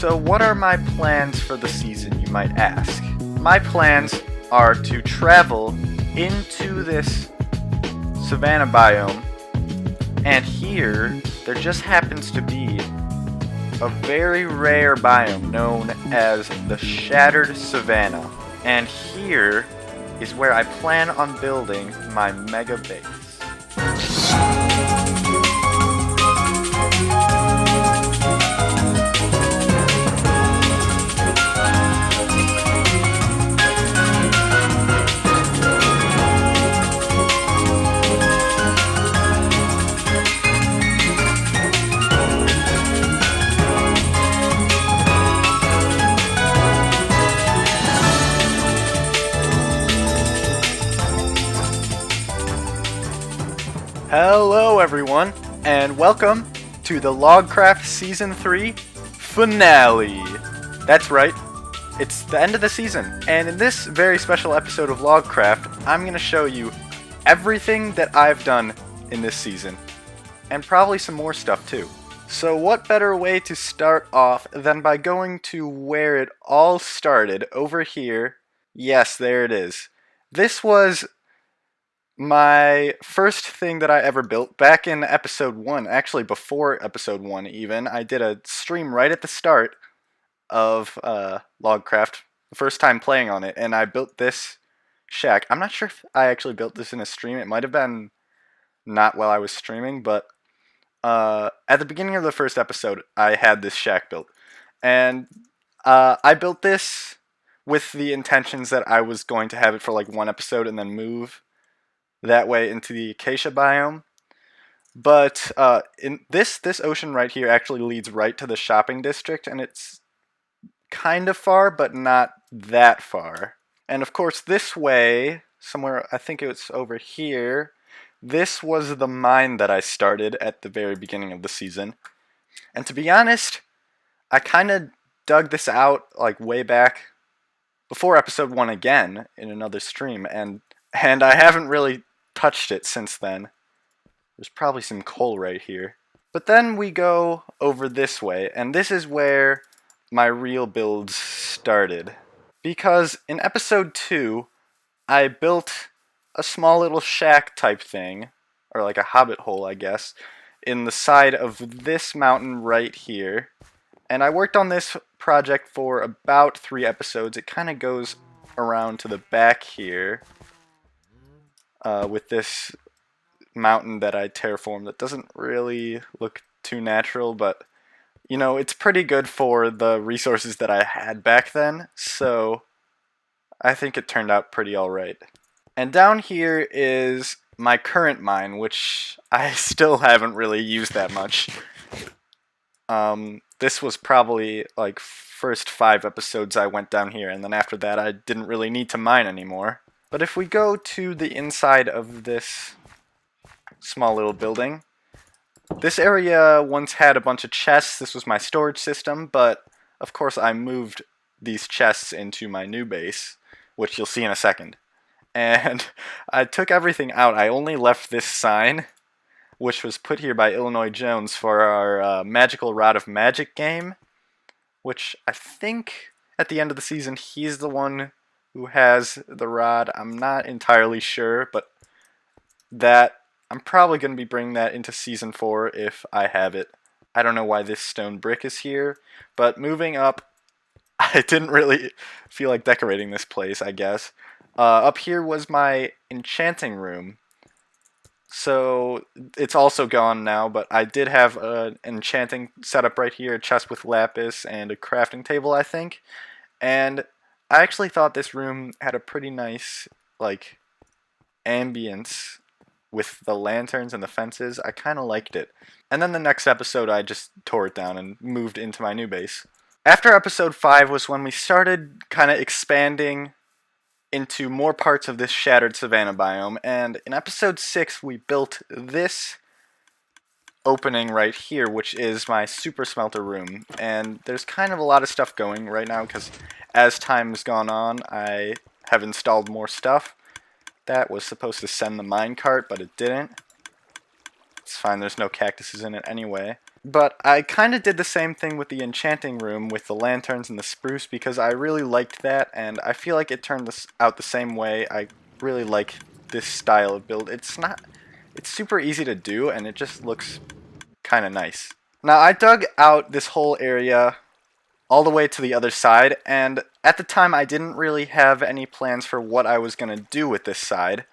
So what are my plans for the season, you might ask? My plans are to travel into this savanna biome, and here there just happens to be a very rare biome known as the Shattered Savanna. And here is where I plan on building my mega base. Hello everyone, and welcome to the Logcraft Season 3 finale. That's right, it's the end of the season, and in this very special episode of Logcraft, I'm going to show you everything that I've done in this season, and probably some more stuff too. So what better way to start off than by going to where it all started, over here. Yes, there it is. This was my first thing that I ever built back in episode 1, actually before episode 1 even. I did a stream right at the start of Logcraft, the first time playing on it, and I built this shack. I'm not sure if I actually built this in a stream. It might have been not while I was streaming, but at the beginning of the first episode, I had this shack built. And I built this with the intentions that I was going to have it for like one episode and then move that way into the acacia biome. But in this ocean right here actually leads right to the shopping district, and it's kind of far, but not that far. And of course this way, somewhere, I think it was over here, this was the mine that I started at the very beginning of the season. And to be honest, I kind of dug this out like way back before episode 1 again in another stream, and I haven't really touched it since then. There's probably some coal right here. But then we go over this way, and this is where my real builds started. Because in episode 2, I built a small little shack type thing, or like a hobbit hole, I guess, in the side of this mountain right here. And I worked on this project for about 3 episodes. It kind of goes around to the back here. With this mountain that I terraformed that doesn't really look too natural, but you know, it's pretty good for the resources that I had back then, so I think it turned out pretty alright. And down here is my current mine, which I still haven't really used that much. This was probably like first 5 episodes I went down here, and then after that I didn't really need to mine anymore. But if we go to the inside of this small little building, this area once had a bunch of chests. This was my storage system, but of course I moved these chests into my new base, which you'll see in a second. And I took everything out. I only left this sign, which was put here by Illinois Jones for our Magical Rod of Magic game, which I think at the end of the season he's the one who has the rod. I'm not entirely sure, but that I'm probably going to be bringing that into Season 4 if I have it. I don't know why this stone brick is here, but moving up, I didn't really feel like decorating this place, I guess. Up here was my enchanting room. So it's also gone now, but I did have an enchanting setup right here, a chest with lapis and a crafting table, I think. And I actually thought this room had a pretty nice, like, ambience with the lanterns and the fences. I kind of liked it. And then the next episode, I just tore it down and moved into my new base. After episode 5 was when we started kind of expanding into more parts of this Shattered Savanna biome, and in episode 6, we built this opening right here, which is my super smelter room. And there's kind of a lot of stuff going right now because as time has gone on, I have installed more stuff. That was supposed to send the minecart, but it didn't. It's fine, there's no cactuses in it anyway. But I kind of did the same thing with the enchanting room with the lanterns and the spruce because I really liked that, and I feel like it turned out the same way. I really like this style of build. It's super easy to do, and it just looks kind of nice. Now I dug out this whole area all the way to the other side, and at the time I didn't really have any plans for what I was going to do with this side.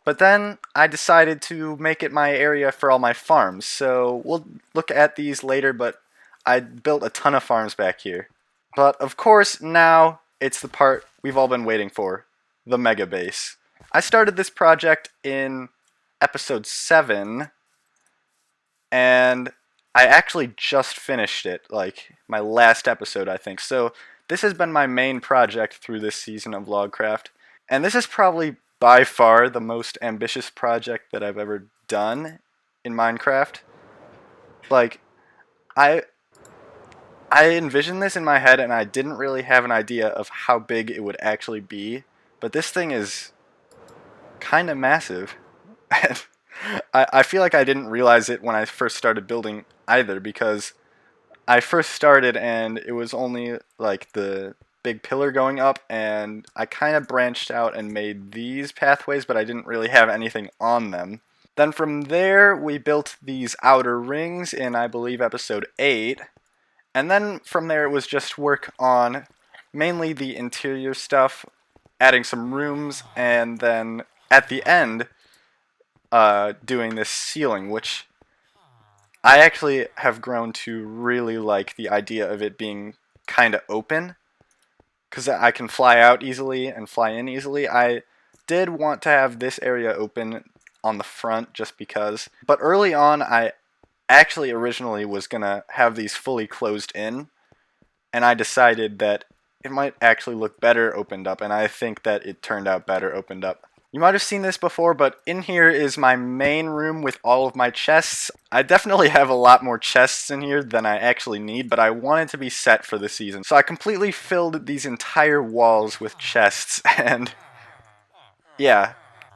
But then I decided to make it my area for all my farms, so we'll look at these later, but I built a ton of farms back here. But of course, now it's the part we've all been waiting for, the mega base. I started this project in episode 7, and I actually just finished it, like my last episode, I think. So this has been my main project through this season of Logcraft, and this is probably by far the most ambitious project that I've ever done in Minecraft. Like, I I envisioned this in my head, and I didn't really have an idea of how big it would actually be, but this thing is kind of massive. I feel like I didn't realize it when I first started building either, because I first started and it was only like the big pillar going up, and I kind of branched out and made these pathways, but I didn't really have anything on them. Then from there, we built these outer rings in, I believe, episode 8. And then from there, it was just work on mainly the interior stuff, adding some rooms, and then at the end, doing this ceiling, which I actually have grown to really like the idea of it being kind of open, because I can fly out easily and fly in easily. I did want to have this area open on the front just because, but early on I actually originally was going to have these fully closed in, and I decided that it might actually look better opened up, and I think that it turned out better opened up. You might have seen this before, but in here is my main room with all of my chests. I definitely have a lot more chests in here than I actually need, but I wanted to be set for the season. So I completely filled these entire walls with chests, and yeah.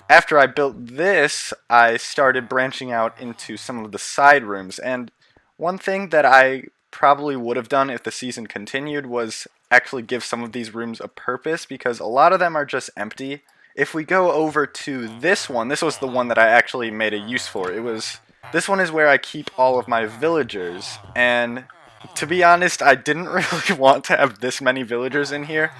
After I built this, I started branching out into some of the side rooms, and one thing that I probably would have done if the season continued was actually give some of these rooms a purpose, because a lot of them are just empty. If we go over to this one, this was the one that I actually made a use for. This one is where I keep all of my villagers, and to be honest, I didn't really want to have this many villagers in here,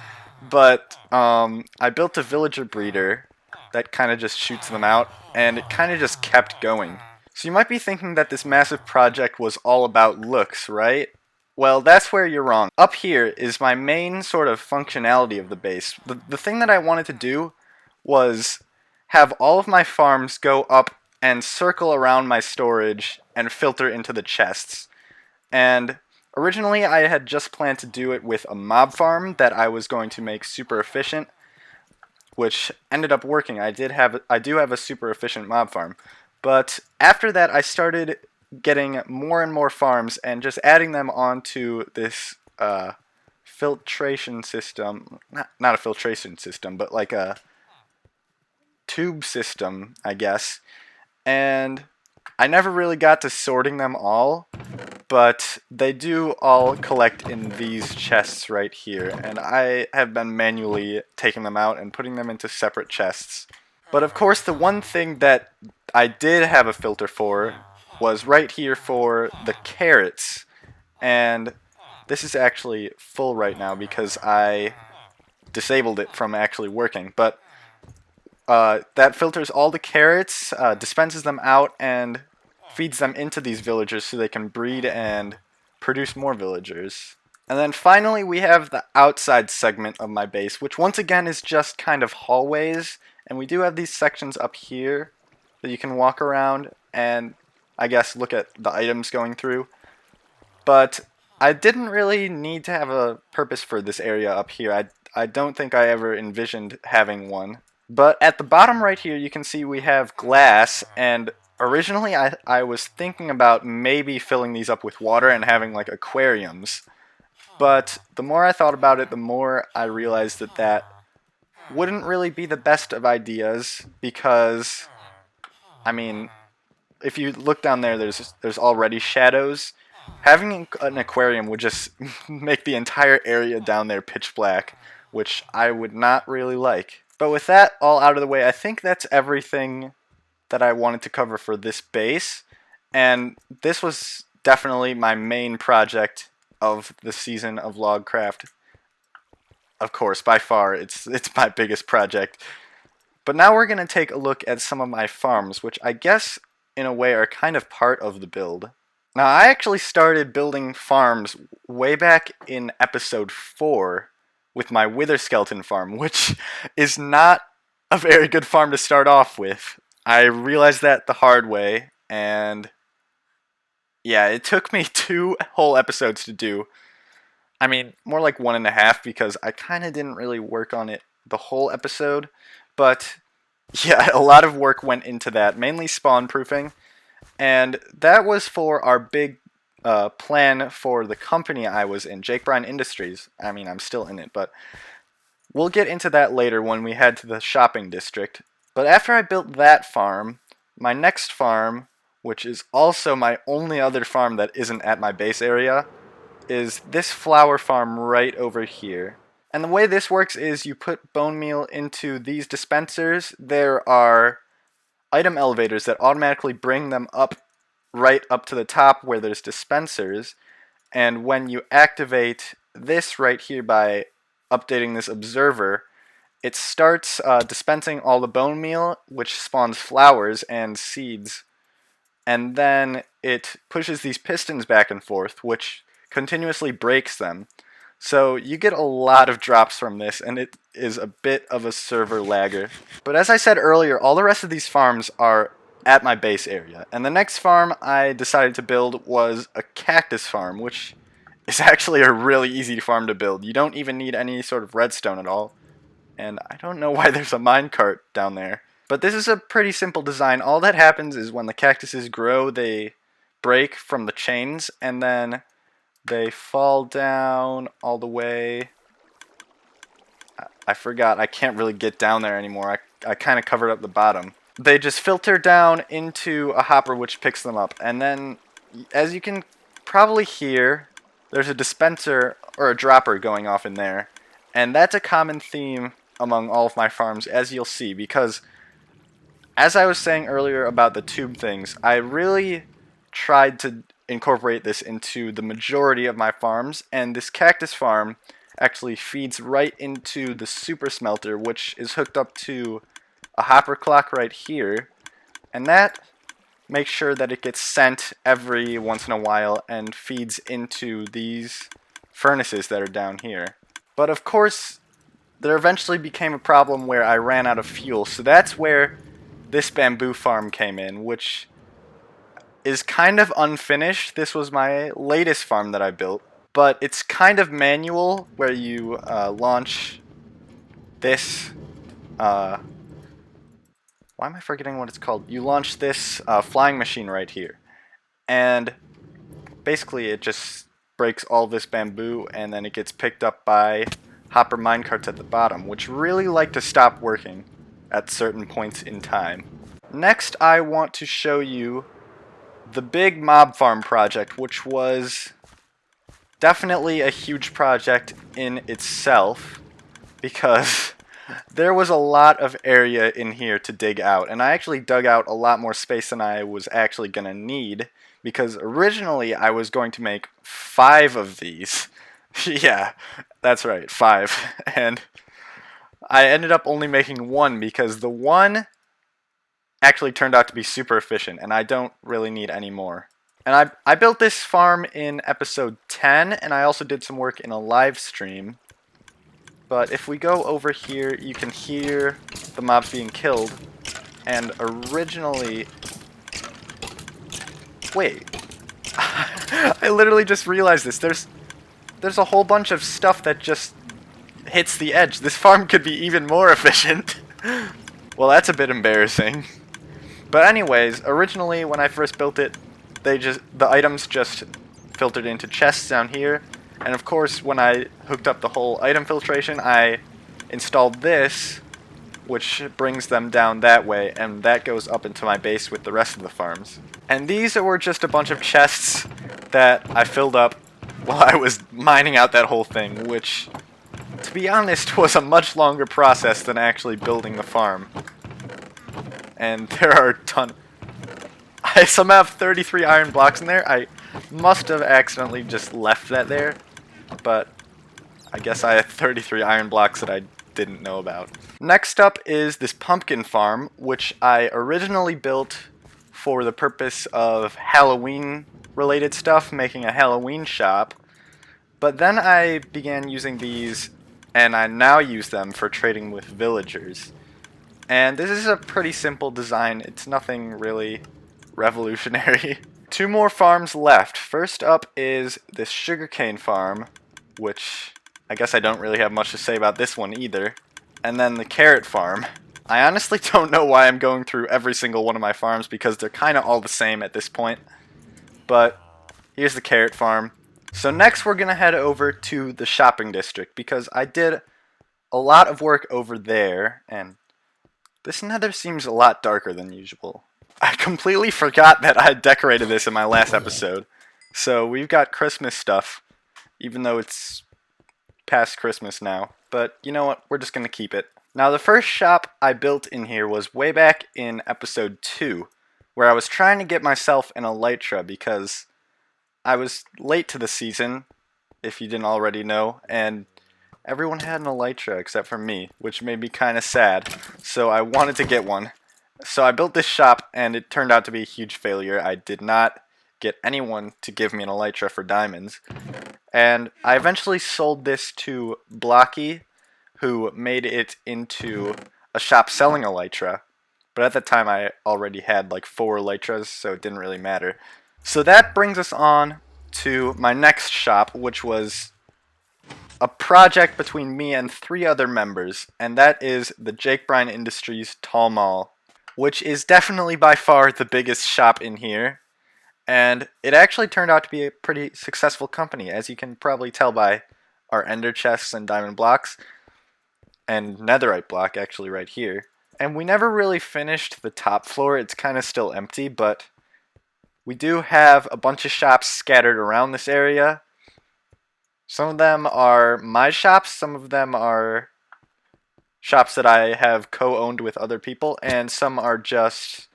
but I built a villager breeder that kind of just shoots them out, and it kind of just kept going. So you might be thinking that this massive project was all about looks, right? Well, that's where you're wrong. Up here is my main sort of functionality of the base. The thing that I wanted to do was have all of my farms go up and circle around my storage and filter into the chests. And originally I had just planned to do it with a mob farm that I was going to make super efficient, which ended up working. I do have a super efficient mob farm. But after that I started getting more and more farms and just adding them onto this filtration system. Not a filtration system, but like a tube system, I guess. And I never really got to sorting them all, but they do all collect in these chests right here, and I have been manually taking them out and putting them into separate chests. But of course, the one thing that I did have a filter for was right here for the carrots, and this is actually full right now because I disabled it from actually working, but that filters all the carrots, dispenses them out, and feeds them into these villagers so they can breed and produce more villagers. And then finally we have the outside segment of my base, which once again is just kind of hallways, and we do have these sections up here that you can walk around and I guess look at the items going through. But I didn't really need to have a purpose for this area up here. I don't think I ever envisioned having one. But at the bottom right here you can see we have glass, and originally I was thinking about maybe filling these up with water and having like aquariums. But the more I thought about it, the more I realized that that wouldn't really be the best of ideas, because I mean, if you look down there, there's already shadows, Having an aquarium would just make the entire area down there pitch black, which I would not really like. But with that all out of the way, I think that's everything that I wanted to cover for this base, and this was definitely my main project of the season of Logcraft. Of course, by far, it's my biggest project. But now we're going to take a look at some of my farms, which I guess in a way are kind of part of the build. Now, I actually started building farms way back in episode 4 with my Wither Skeleton farm, which is not a very good farm to start off with. I realized that the hard way, and yeah, it took me 2 whole episodes to do. I mean, more like 1.5 because I kind of didn't really work on it the whole episode, but yeah, a lot of work went into that, mainly spawn proofing, and that was for our big plan for the company I was in, Jake Bryan Industries. I mean, I'm still in it, but we'll get into that later when we head to the shopping district. But after I built that farm, my next farm, which is also my only other farm that isn't at my base area, is this flower farm right over here. And the way this works is you put bone meal into these dispensers. There are item elevators that automatically bring them up right up to the top where there's dispensers. And when you activate this right here by updating this observer, it starts dispensing all the bone meal, which spawns flowers and seeds. And then it pushes these pistons back and forth, which continuously breaks them. So you get a lot of drops from this, and it is a bit of a server lagger. But as I said earlier, all the rest of these farms are at my base area. And the next farm I decided to build was a cactus farm, which is actually a really easy farm to build. You don't even need any sort of redstone at all. And I don't know why there's a minecart down there. But this is a pretty simple design. All that happens is when the cactuses grow, they break from the chains, and then they fall down all the way. I forgot. I can't really get down there anymore. I kind of covered up the bottom. They just filter down into a hopper which picks them up. And then, as you can probably hear, there's a dispenser or a dropper going off in there. And that's a common theme among all of my farms, as you'll see, because as I was saying earlier about the tube things, I really tried to incorporate this into the majority of my farms, and this cactus farm actually feeds right into the super smelter, which is hooked up to a hopper clock right here, and that makes sure that it gets sent every once in a while and feeds into these furnaces that are down here. But of course, there eventually became a problem where I ran out of fuel, so that's where this bamboo farm came in, which is kind of unfinished. This was my latest farm that I built, but it's kind of manual, where you launch this, why am I forgetting what it's called? You launch this flying machine right here, and basically it just breaks all this bamboo, and then it gets picked up by hopper minecarts at the bottom, which really like to stop working at certain points in time. Next, I want to show you the big mob farm project, which was definitely a huge project in itself, because there was a lot of area in here to dig out, and I actually dug out a lot more space than I was actually going to need, because originally I was going to make 5 of these. Yeah, that's right, 5. And I ended up only making 1 because the 1 actually turned out to be super efficient, and I don't really need any more. And I built this farm in episode 10, and I also did some work in a live stream. But if we go over here, you can hear the mobs being killed. And originally... Wait. I literally just realized this. There's a whole bunch of stuff that just hits the edge. This farm could be even more efficient. Well, that's a bit embarrassing. But anyways, originally when I first built it, the items just filtered into chests down here. And of course, when I hooked up the whole item filtration, I installed this, which brings them down that way, and that goes up into my base with the rest of the farms. And these were just a bunch of chests that I filled up while I was mining out that whole thing, which, to be honest, was a much longer process than actually building the farm. And there are a ton. I somehow have 33 iron blocks in there. I must have accidentally just left that there, but I guess I had 33 iron blocks that I didn't know about. Next up is this pumpkin farm, which I originally built for the purpose of Halloween related stuff, making a Halloween shop. But then I began using these, and I now use them for trading with villagers. And this is a pretty simple design. It's nothing really revolutionary. 2 more farms left. First up is this sugarcane farm, which I guess I don't really have much to say about this one either. And then the carrot farm. I honestly don't know why I'm going through every single one of my farms because they're kind of all the same at this point. But here's the carrot farm. So next we're going to head over to the shopping district because I did a lot of work over there, and this nether seems a lot darker than usual. I completely forgot that I decorated this in my last episode. So we've got Christmas stuff, even though it's past Christmas now. But you know what? We're just going to keep it. Now the first shop I built in here was way back in episode 2, where I was trying to get myself an elytra because I was late to the season, if you didn't already know, and everyone had an elytra except for me, which made me kind of sad, so I wanted to get one. So I built this shop, and it turned out to be a huge failure. I did not get anyone to give me an elytra for diamonds, and I eventually sold this to Blocky, who made it into a shop selling elytra, but at the time I already had like 4 elytras, so it didn't really matter. So that brings us on to my next shop, which was a project between me and 3 other members, and that is the Jake Bryan Industries Tall Mall, which is definitely by far the biggest shop in here, and it actually turned out to be a pretty successful company, as you can probably tell by our ender chests and diamond blocks, and netherite block actually right here. And we never really finished the top floor, it's kind of still empty, but we do have a bunch of shops scattered around this area. Some of them are my shops, some of them are shops that I have co-owned with other people, and some are just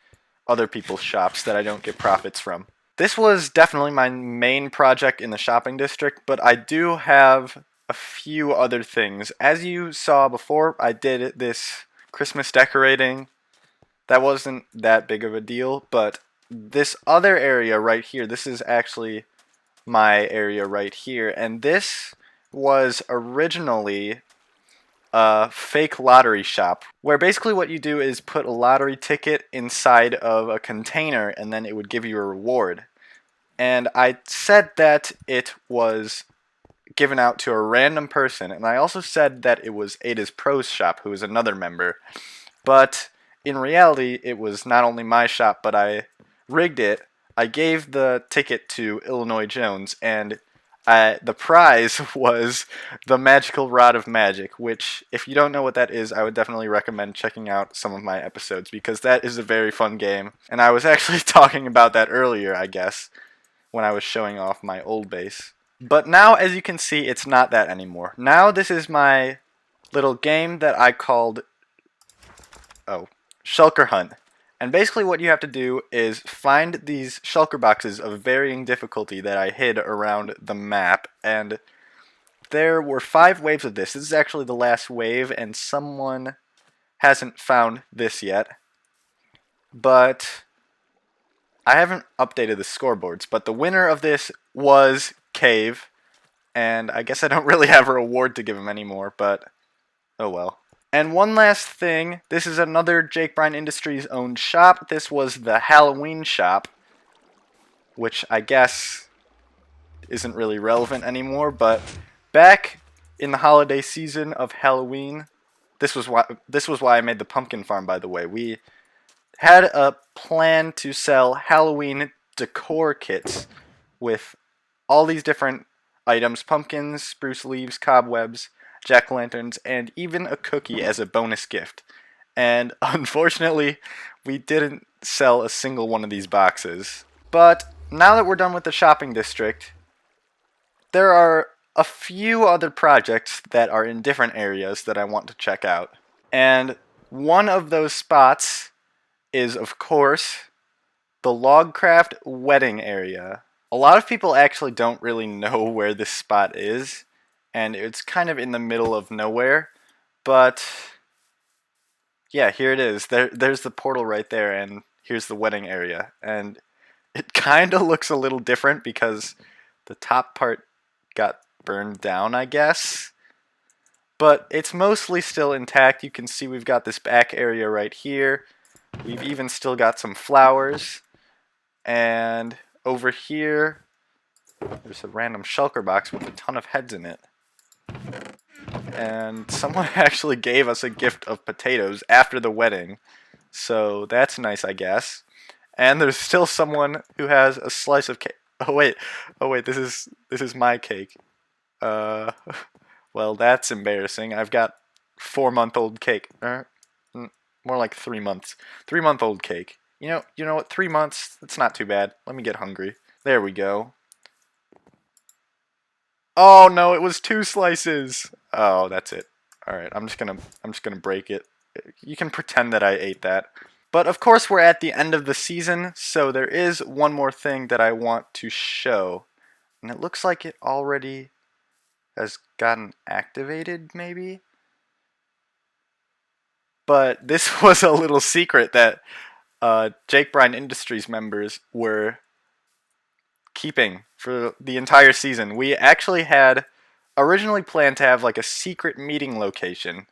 other people's shops that I don't get profits from. This was definitely my main project in the shopping district, but I do have a few other things. As you saw before, I did this Christmas decorating. That wasn't that big of a deal, but this other area right here, this is actually my area right here, and this was originally a fake lottery shop, where basically what you do is put a lottery ticket inside of a container and then it would give you a reward. And I said that it was given out to a random person, and I also said that it was Ada's Pro's shop, who is another member. But in reality, it was not only my shop, but I rigged it. I gave the ticket to Illinois Jones, and the prize was the Magical Rod of Magic, which, if you don't know what that is, I would definitely recommend checking out some of my episodes, because that is a very fun game. And I was actually talking about that earlier, I guess, when I was showing off my old base. But now, as you can see, it's not that anymore. Now this is my little game that I called, Shulker Hunt. And basically what you have to do is find these shulker boxes of varying difficulty that I hid around the map. And there were 5 waves of this. This is actually the last wave, and someone hasn't found this yet. But I haven't updated the scoreboards, but the winner of this was Cave, and I guess I don't really have a reward to give him anymore, but oh well. And one last thing, this is another Jake Bryan Industries owned shop. This was the Halloween shop, which I guess isn't really relevant anymore, but back in the holiday season of Halloween, this was why I made the pumpkin farm, by the way. We had a plan to sell Halloween decor kits with all these different items: pumpkins, spruce leaves, cobwebs, jack-o'-lanterns, and even a cookie as a bonus gift. And unfortunately, we didn't sell a single one of these boxes. But now that we're done with the shopping district, there are a few other projects that are in different areas that I want to check out. And one of those spots is, of course, the Logcraft wedding area. A lot of people actually don't really know where this spot is, and it's kind of in the middle of nowhere, but yeah, here it is. There's the portal right there, and here's the wedding area. And it kind of looks a little different because the top part got burned down, I guess. But it's mostly still intact. You can see we've got this back area right here. We've even still got some flowers. And over here, there's a random shulker box with a ton of heads in it. And someone actually gave us a gift of potatoes after the wedding. So that's nice, I guess. And there's still someone who has a slice of cake. Oh wait, this is my cake. Well, that's embarrassing. I've got 4-month-old cake. More like 3 months. 3-month-old cake. You know what? 3 months. It's not too bad. Let me get hungry. There we go. Oh no, it was 2 slices. Oh, that's it. All right, I'm just gonna break it. You can pretend that I ate that. But of course, we're at the end of the season, so there is one more thing that I want to show, and it looks like it already has gotten activated, maybe. But this was a little secret that Jake Bryan Industries members were keeping for the entire season. We actually had originally planned to have like a secret meeting location,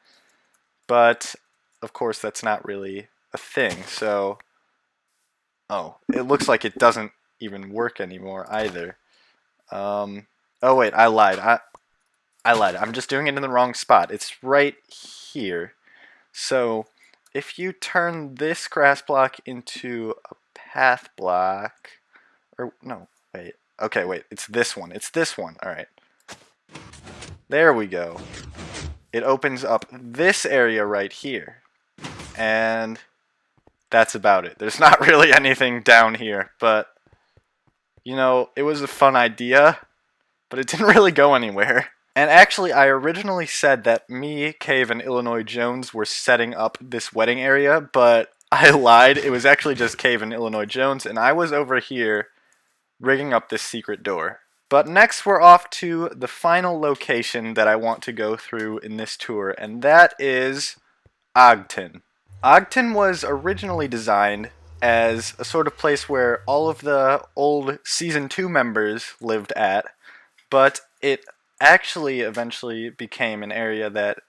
but of course that's not really a thing. So, oh, it looks like it doesn't even work anymore either. Oh wait, I lied. I lied. I'm just doing it in the wrong spot. It's right here. So, if you turn this grass block into a path block, or no, wait. Okay, wait. It's this one. It's this one. All right. There we go. It opens up this area right here. And that's about it. There's not really anything down here, but you know, it was a fun idea, but it didn't really go anywhere. And actually, I originally said that me, Cave, and Illinois Jones were setting up this wedding area, but I lied. It was actually just Cave and Illinois Jones, and I was over here rigging up this secret door. But next we're off to the final location that I want to go through in this tour, and that is Ogden. Ogden was originally designed as a sort of place where all of the old Season 2 members lived at, but it actually eventually became an area that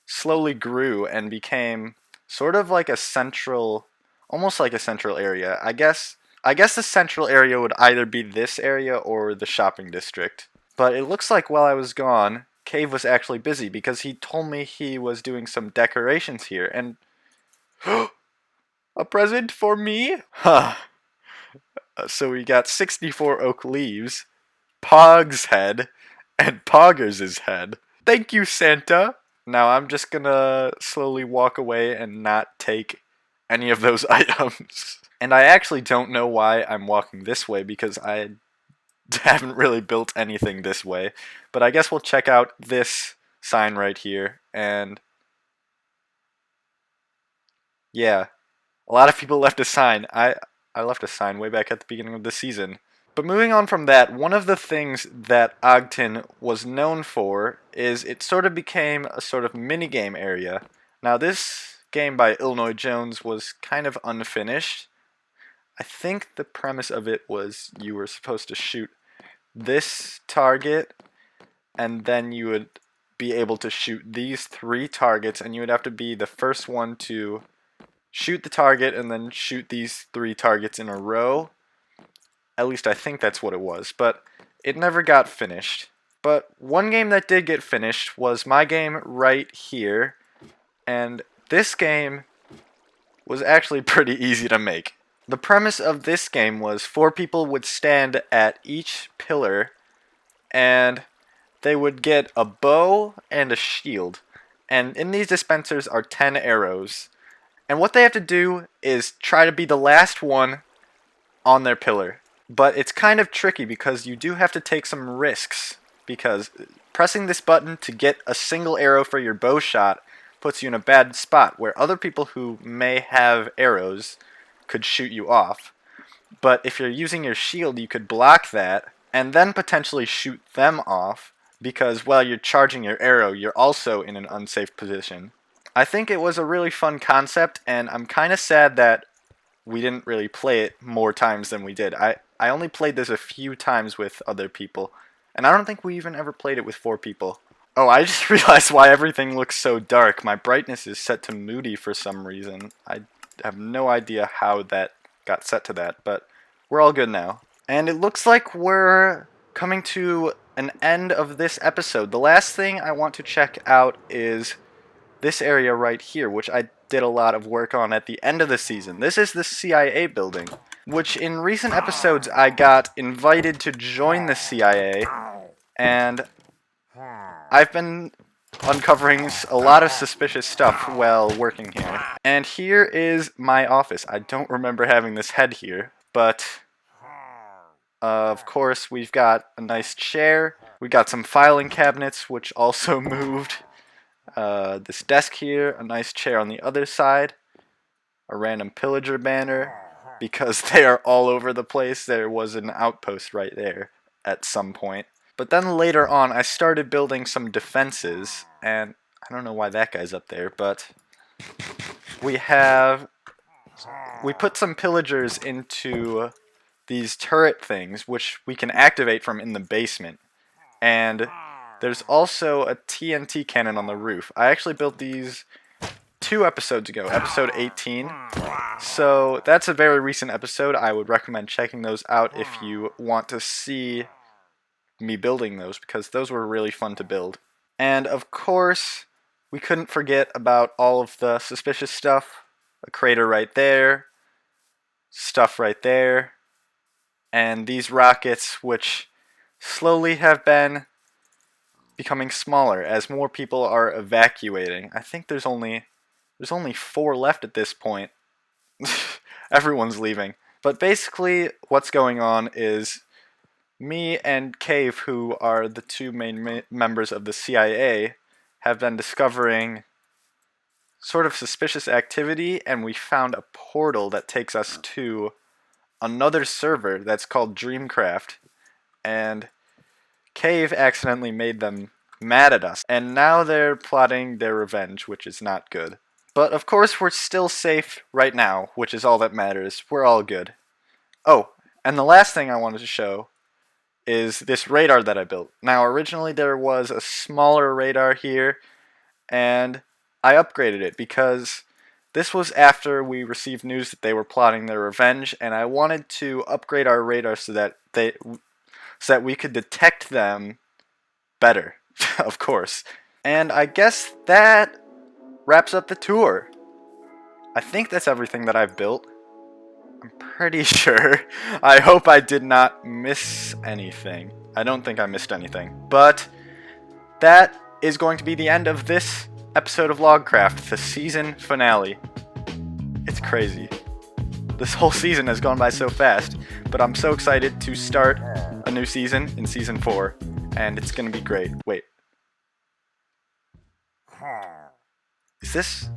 slowly grew and became sort of like a central, almost like a central area. I guess the central area would either be this area or the shopping district. But it looks like while I was gone, Cave was actually busy because he told me he was doing some decorations here. And a present for me? Huh. So we got 64 oak leaves, Pog's head, and Poggers' head. Thank you, Santa! Now I'm just gonna slowly walk away and not take any of those items. And I actually don't know why I'm walking this way because I haven't really built anything this way. But I guess we'll check out this sign right here. And yeah, a lot of people left a sign. I left a sign way back at the beginning of the season. But moving on from that, one of the things that Ogden was known for is it sort of became a sort of minigame area. Now this game by Illinois Jones was kind of unfinished. I think the premise of it was you were supposed to shoot this target, and then you would be able to shoot these 3 targets, and you would have to be the first one to shoot the target and then shoot these 3 targets in a row. At least I think that's what it was, but it never got finished. But one game that did get finished was my game right here, and this game was actually pretty easy to make. The premise of this game was 4 people would stand at each pillar, and they would get a bow and a shield. And in these dispensers are 10 arrows. And what they have to do is try to be the last one on their pillar. But it's kind of tricky because you do have to take some risks, because pressing this button to get a single arrow for your bow shot puts you in a bad spot where other people who may have arrows could shoot you off. But if you're using your shield, you could block that and then potentially shoot them off, because while you're charging your arrow, you're also in an unsafe position. I think it was a really fun concept, and I'm kind of sad that we didn't really play it more times than we did. I only played this a few times with other people, and I don't think we even ever played it with 4 people. Oh, I just realized why everything looks so dark. My brightness is set to moody for some reason. I have no idea how that got set to that, but we're all good now. And it looks like we're coming to an end of this episode. The last thing I want to check out is this area right here, which I did a lot of work on at the end of the season. This is the CIA building, which in recent episodes I got invited to join the CIA, and I've been uncovering a lot of suspicious stuff while working here. And here is my office. I don't remember having this head here, but of course we've got a nice chair. We got some filing cabinets, which also moved. This desk here, a nice chair on the other side, a random pillager banner, because they are all over the place. There was an outpost right there at some point. But then later on, I started building some defenses, and I don't know why that guy's up there, but we put some pillagers into these turret things, which we can activate from in the basement. And there's also a TNT cannon on the roof. I actually built these 2 episodes ago, episode 18. So that's a very recent episode. I would recommend checking those out if you want to see me building those, because those were really fun to build. And of course, we couldn't forget about all of the suspicious stuff. A crater right there, stuff right there, and these rockets, which slowly have been becoming smaller as more people are evacuating. I think there's only 4 left at this point. Everyone's leaving. But basically what's going on is me and Cave, who are the 2 main members of the CIA, have been discovering sort of suspicious activity, and we found a portal that takes us to another server that's called Dreamcraft. And Cave accidentally made them mad at us, and now they're plotting their revenge, which is not good. But of course we're still safe right now, which is all that matters. We're all good. Oh, and the last thing I wanted to show is this radar that I built. Now originally there was a smaller radar here, and I upgraded it because this was after we received news that they were plotting their revenge, and I wanted to upgrade our radar so that we could detect them better, of course. And I guess that wraps up the tour. I think that's everything that I've built. I'm pretty sure. I hope I did not miss anything. I don't think I missed anything. But that is going to be the end of this episode of Logcraft, the season finale. It's crazy. This whole season has gone by so fast, but I'm so excited to start a new season in season 4, and it's gonna be great. Wait. Is this?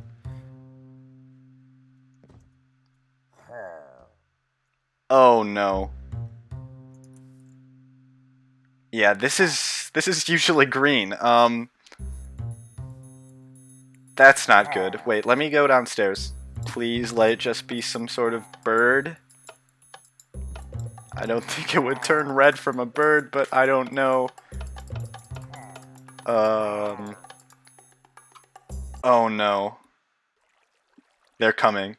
Oh no. Yeah, this is usually green. That's not good. Wait, let me go downstairs. Please let it just be some sort of bird. I don't think it would turn red from a bird, but I don't know. Oh no. They're coming.